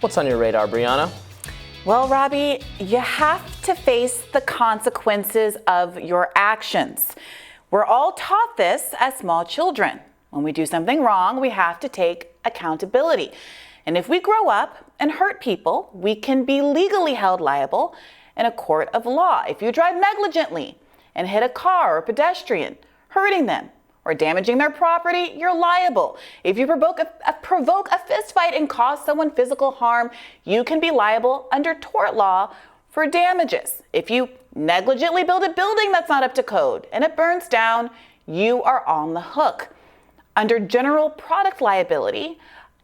What's on your radar, Briahna? Well, Robbie, you have to face the consequences of your actions. We're all taught this as small children. When we do something wrong, we have to take accountability. And if we grow up and hurt people, we can be legally held liable in a court of law. If you drive negligently and hit a car or pedestrian, hurting them or damaging their property, you're liable. If you provoke a fist fight and cause someone physical harm, you can be liable under tort law for damages. If you negligently build a building that's not up to code and it burns down, you are on the hook. Under general product liability,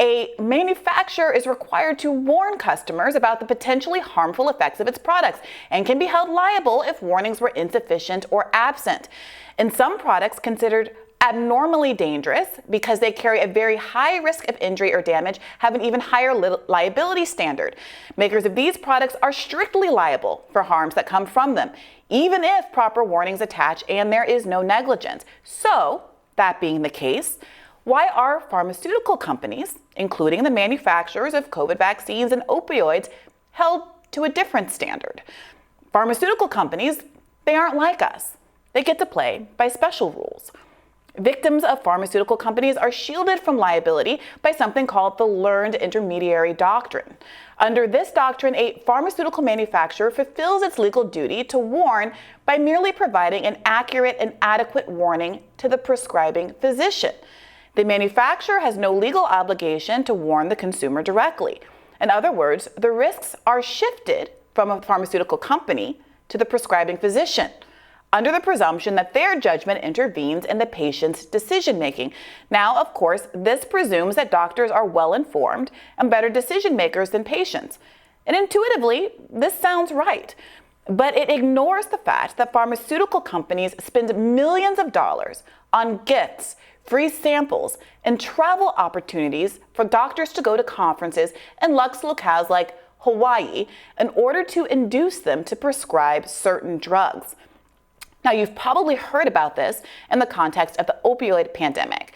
a manufacturer is required to warn customers about the potentially harmful effects of its products and can be held liable if warnings were insufficient or absent. And some products considered abnormally dangerous because they carry a very high risk of injury or damage have an even higher liability standard. Makers of these products are strictly liable for harms that come from them, even if proper warnings attach and there is no negligence. So, that being the case, why are pharmaceutical companies, including the manufacturers of COVID vaccines and opioids, held to a different standard? Pharmaceutical companies, they aren't like us. They get to play by special rules. Victims of pharmaceutical companies are shielded from liability by something called the learned intermediary doctrine. Under this doctrine, a pharmaceutical manufacturer fulfills its legal duty to warn by merely providing an accurate and adequate warning to the prescribing physician. The manufacturer has no legal obligation to warn the consumer directly. In other words, the risks are shifted from a pharmaceutical company to the prescribing physician, under the presumption that their judgment intervenes in the patient's decision-making. Now, of course, this presumes that doctors are well-informed and better decision-makers than patients. And intuitively, this sounds right. But it ignores the fact that pharmaceutical companies spend millions of dollars on gifts, free samples, and travel opportunities for doctors to go to conferences in luxe locales like Hawaii in order to induce them to prescribe certain drugs. Now, you've probably heard about this in the context of the opioid pandemic.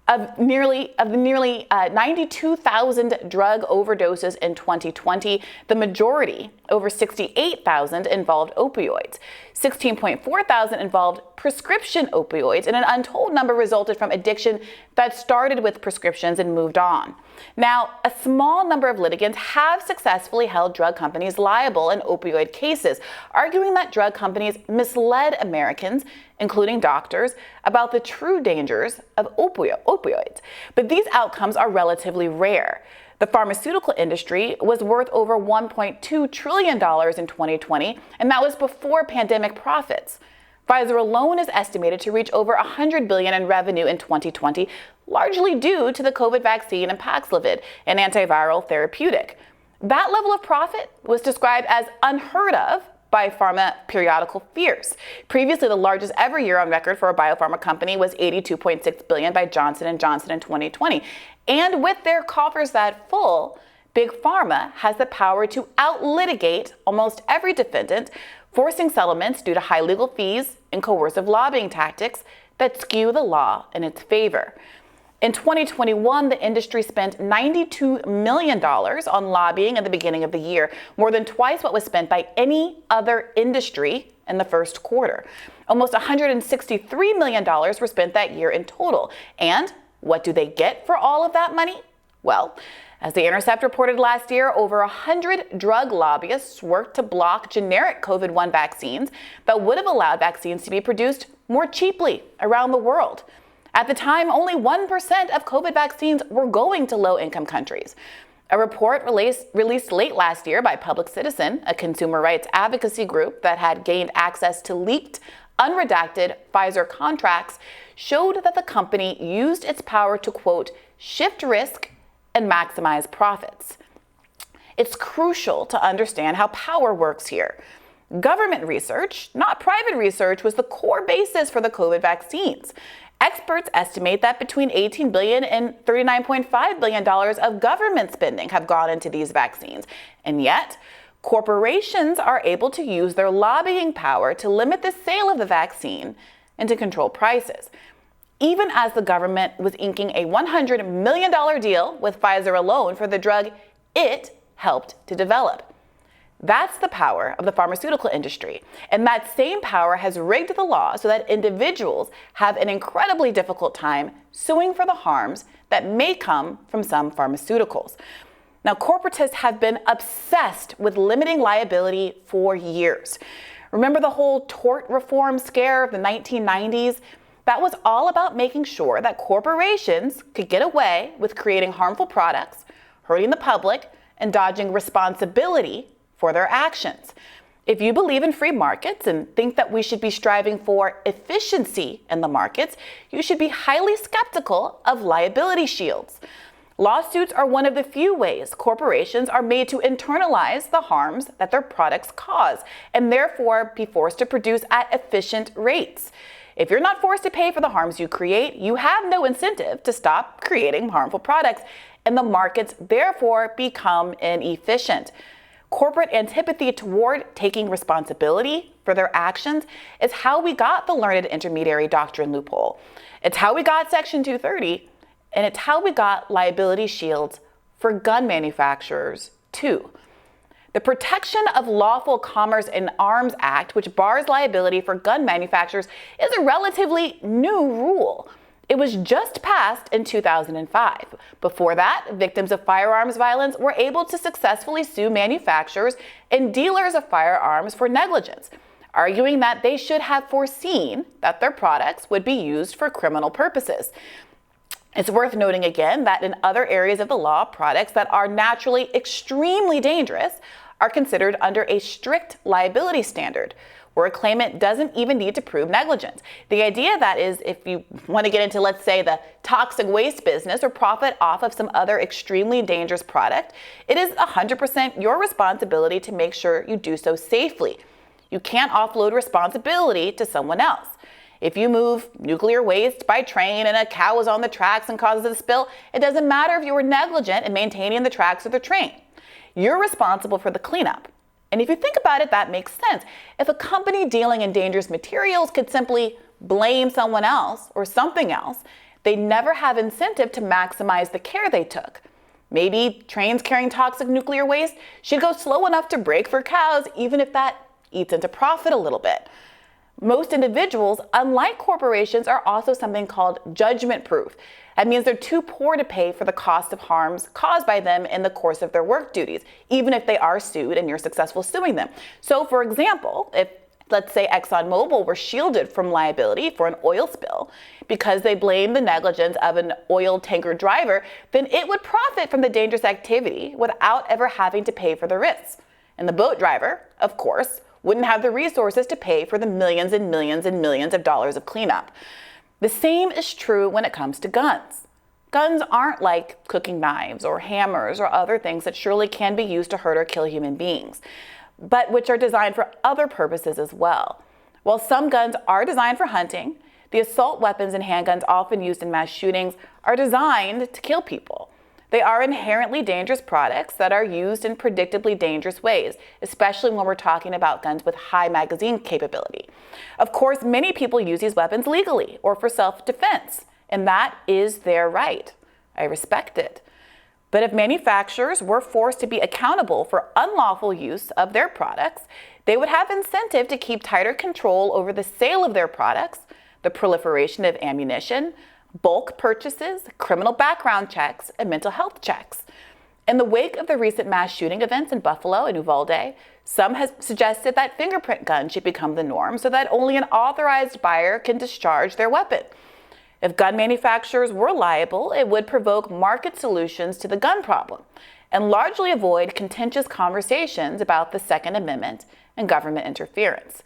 Of the nearly 92,000 drug overdoses in 2020, the majority, over 68,000, involved opioids. 16.4 thousand involved prescription opioids, and an untold number resulted from addiction that started with prescriptions and moved on. Now, a small number of litigants have successfully held drug companies liable in opioid cases, arguing that drug companies misled Americans, including doctors, about the true dangers of opioids. But these outcomes are relatively rare. The pharmaceutical industry was worth over $1.2 trillion in 2020, and that was before pandemic profits. Pfizer alone is estimated to reach over $100 billion in revenue in 2020, largely due to the COVID vaccine and Paxlovid, an antiviral therapeutic. That level of profit was described as unheard of by pharma periodical Fierce. Previously, the largest ever year on record for a biopharma company was $82.6 billion by Johnson & Johnson in 2020. And with their coffers that full, Big Pharma has the power to out-litigate almost every defendant, forcing settlements due to high legal fees and coercive lobbying tactics that skew the law in its favor. In 2021, the industry spent $92 million on lobbying at the beginning of the year, more than twice what was spent by any other industry in the first quarter. Almost $163 million were spent that year in total. And what do they get for all of that money? Well, as The Intercept reported last year, over 100 drug lobbyists worked to block generic COVID-1 vaccines that would have allowed vaccines to be produced more cheaply around the world. At the time, only 1% of COVID vaccines were going to low-income countries. A report released late last year by Public Citizen, a consumer rights advocacy group that had gained access to leaked, unredacted Pfizer contracts, showed that the company used its power to, quote, shift risk and maximize profits. It's crucial to understand how power works here. Government research, not private research, was the core basis for the COVID vaccines. Experts estimate that between $18 billion and $39.5 billion of government spending have gone into these vaccines. And yet, corporations are able to use their lobbying power to limit the sale of the vaccine and to control prices. Even as the government was inking a $100 million deal with Pfizer alone for the drug it helped to develop. That's the power of the pharmaceutical industry. And that same power has rigged the law so that individuals have an incredibly difficult time suing for the harms that may come from some pharmaceuticals. Now, corporatists have been obsessed with limiting liability for years. Remember the whole tort reform scare of the 1990s? That was all about making sure that corporations could get away with creating harmful products, hurting the public, and dodging responsibility for their actions. If you believe in free markets and think that we should be striving for efficiency in the markets, you should be highly skeptical of liability shields. Lawsuits are one of the few ways corporations are made to internalize the harms that their products cause and therefore be forced to produce at efficient rates. If you're not forced to pay for the harms you create, you have no incentive to stop creating harmful products, and the markets therefore become inefficient. Corporate antipathy toward taking responsibility for their actions is how we got the learned intermediary doctrine loophole. It's how we got Section 230, and it's how we got liability shields for gun manufacturers, too. The Protection of Lawful Commerce in Arms Act, which bars liability for gun manufacturers, is a relatively new rule. It was just passed in 2005. Before that, victims of firearms violence were able to successfully sue manufacturers and dealers of firearms for negligence, arguing that they should have foreseen that their products would be used for criminal purposes. It's worth noting again that in other areas of the law, products that are naturally extremely dangerous are considered under a strict liability standard, where a claimant doesn't even need to prove negligence. The idea that is, if you want to get into, let's say, the toxic waste business or profit off of some other extremely dangerous product, it is 100% your responsibility to make sure you do so safely. You can't offload responsibility to someone else. If you move nuclear waste by train and a cow is on the tracks and causes a spill, it doesn't matter if you were negligent in maintaining the tracks of the train. You're responsible for the cleanup. And if you think about it, that makes sense. If a company dealing in dangerous materials could simply blame someone else or something else, they never have incentive to maximize the care they took. Maybe trains carrying toxic nuclear waste should go slow enough to brake for cows, even if that eats into profit a little bit. Most individuals, unlike corporations, are also something called judgment proof. That means they're too poor to pay for the cost of harms caused by them in the course of their work duties, even if they are sued and you're successful suing them. So, for example, if, let's say, ExxonMobil were shielded from liability for an oil spill because they blamed the negligence of an oil tanker driver, then it would profit from the dangerous activity without ever having to pay for the risks. And the boat driver, of course, wouldn't have the resources to pay for the millions and millions and millions of dollars of cleanup. The same is true when it comes to guns. Guns aren't like cooking knives or hammers or other things that surely can be used to hurt or kill human beings, but which are designed for other purposes as well. While some guns are designed for hunting, the assault weapons and handguns often used in mass shootings are designed to kill people. They are inherently dangerous products that are used in predictably dangerous ways, especially when we're talking about guns with high magazine capability. Of course, many people use these weapons legally or for self-defense, and that is their right. I respect it. But if manufacturers were forced to be accountable for unlawful use of their products, they would have incentive to keep tighter control over the sale of their products, the proliferation of ammunition, bulk purchases, criminal background checks, and mental health checks. In the wake of the recent mass shooting events in Buffalo and Uvalde, some have suggested that fingerprint guns should become the norm so that only an authorized buyer can discharge their weapon. If gun manufacturers were liable, it would provoke market solutions to the gun problem and largely avoid contentious conversations about the Second Amendment and government interference.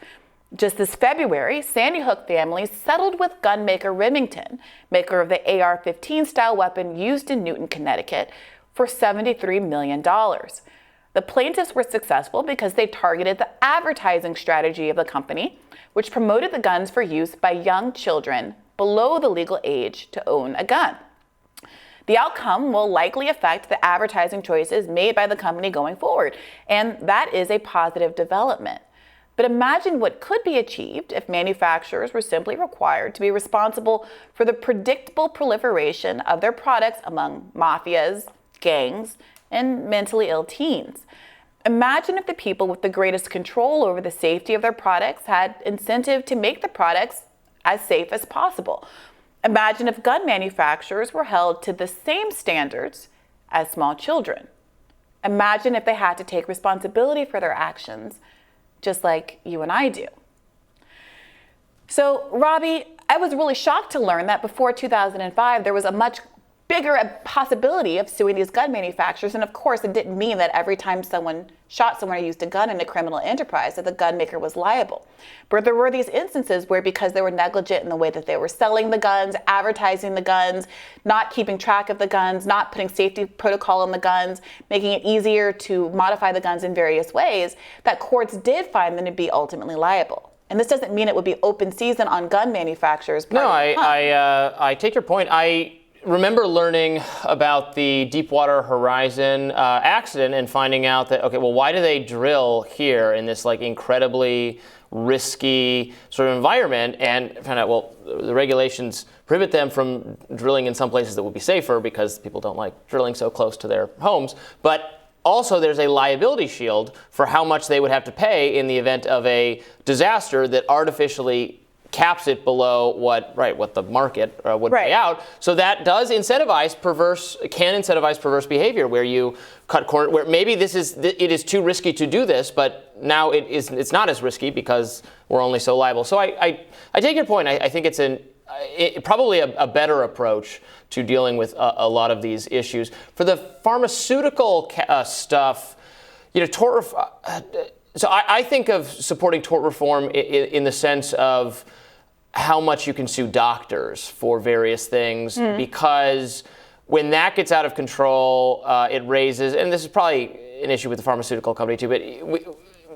Just this February, Sandy Hook families settled with gun maker Remington, maker of the AR-15 style weapon used in Newton, Connecticut, for $73 million. The plaintiffs were successful because they targeted the advertising strategy of the company, which promoted the guns for use by young children below the legal age to own a gun. The outcome will likely affect the advertising choices made by the company going forward, and that is a positive development. But imagine what could be achieved if manufacturers were simply required to be responsible for the predictable proliferation of their products among mafias, gangs, in mentally ill teens. Imagine if the people with the greatest control over the safety of their products had incentive to make the products as safe as possible. Imagine if gun manufacturers were held to the same standards as small children. Imagine if they had to take responsibility for their actions, just like you and I do. So, Robbie, I was really shocked to learn that before 2005, there was a much bigger possibility of suing these gun manufacturers. And of course, it didn't mean that every time someone shot someone or used a gun in a criminal enterprise, that the gun maker was liable. But there were these instances where, because they were negligent in the way that they were selling the guns, advertising the guns, not keeping track of the guns, not putting safety protocol on the guns, making it easier to modify the guns in various ways, that courts did find them to be ultimately liable. And this doesn't mean it would be open season on gun manufacturers. No, I take your point. I remember learning about the Deepwater Horizon accident and finding out that, okay, well, why do they drill here in this like incredibly risky sort of environment, and found out, well, the regulations prohibit them from drilling in some places that would be safer because people don't like drilling so close to their homes. But also, there's a liability shield for how much they would have to pay in the event of a disaster that artificially caps it below what the market would pay out. So that does incentivize perverse behavior, where you cut corners, where maybe it is too risky to do this, but now it's not as risky because we're only so liable. So I take your point. I think it's probably a better approach to dealing with a lot of these issues. For the pharmaceutical stuff, so I think of supporting tort reform in the sense of how much you can sue doctors for various things, because when that gets out of control, it raises, and this is probably an issue with the pharmaceutical company too, but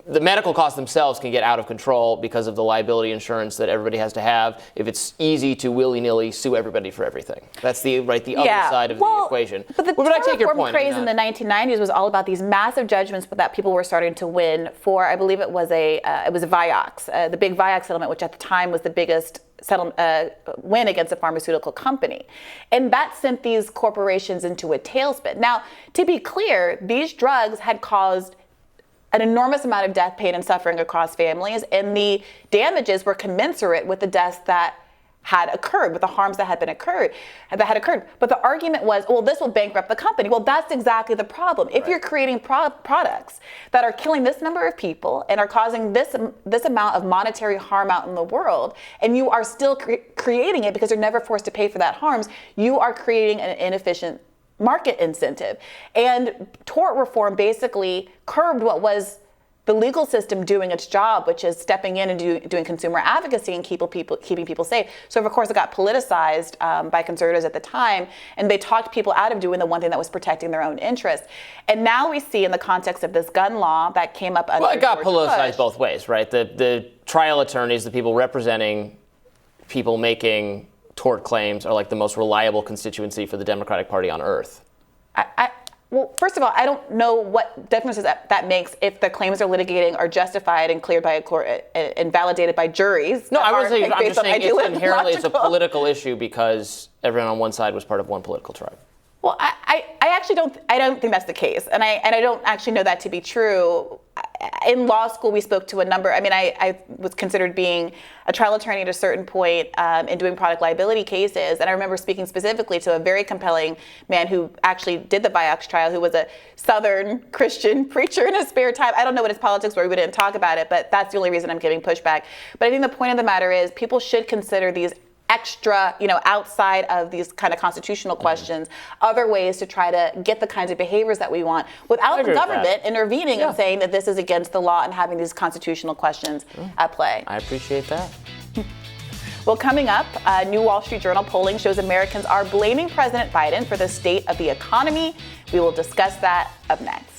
the medical costs themselves can get out of control because of the liability insurance that everybody has to have if it's easy to willy-nilly sue everybody for everything. That's the other side of the equation. But the tort reform craze in the 1990s was all about these massive judgments that people were starting to win for, I believe it was a Vioxx, the big Vioxx settlement, which at the time was the biggest win against a pharmaceutical company. And that sent these corporations into a tailspin. Now, to be clear, these drugs had caused an enormous amount of death, pain, and suffering across families, and the damages were commensurate with the deaths that had occurred, with the harms that had occurred. But the argument was, well, this will bankrupt the company. Well, that's exactly the problem. If you're creating products that are killing this number of people and are causing this amount of monetary harm out in the world, and you are still creating it because you're never forced to pay for that harms, you are creating an inefficient market incentive. And tort reform basically curbed what was the legal system doing its job, which is stepping in and doing consumer advocacy and keeping people safe. So of course it got politicized by conservatives at the time, and they talked people out of doing the one thing that was protecting their own interests. And now we see, in the context of this gun law that came up under it got politicized both ways, right? The trial attorneys, the people representing people making tort claims, are like the most reliable constituency for the Democratic Party on earth. Well, first of all, I don't know what differences that makes if the claims they're litigating are justified and cleared by a court and validated by juries. No, I'm just saying it's a political issue because everyone on one side was part of one political tribe. Well, I actually don't think that's the case, and I don't actually know that to be true. In law school, we spoke to a number. I mean, I was considered being a trial attorney at a certain point in doing product liability cases, and I remember speaking specifically to a very compelling man who actually did the Vioxx trial, who was a Southern Christian preacher in his spare time. I don't know what his politics were. We didn't talk about it, but that's the only reason I'm giving pushback. But I think the point of the matter is people should consider these extra, outside of these kind of constitutional questions, other ways to try to get the kinds of behaviors that we want without the government intervening and saying that this is against the law and having these constitutional questions at play. I appreciate that. Well, coming up, new Wall Street Journal polling shows Americans are blaming President Biden for the state of the economy. We will discuss that up next.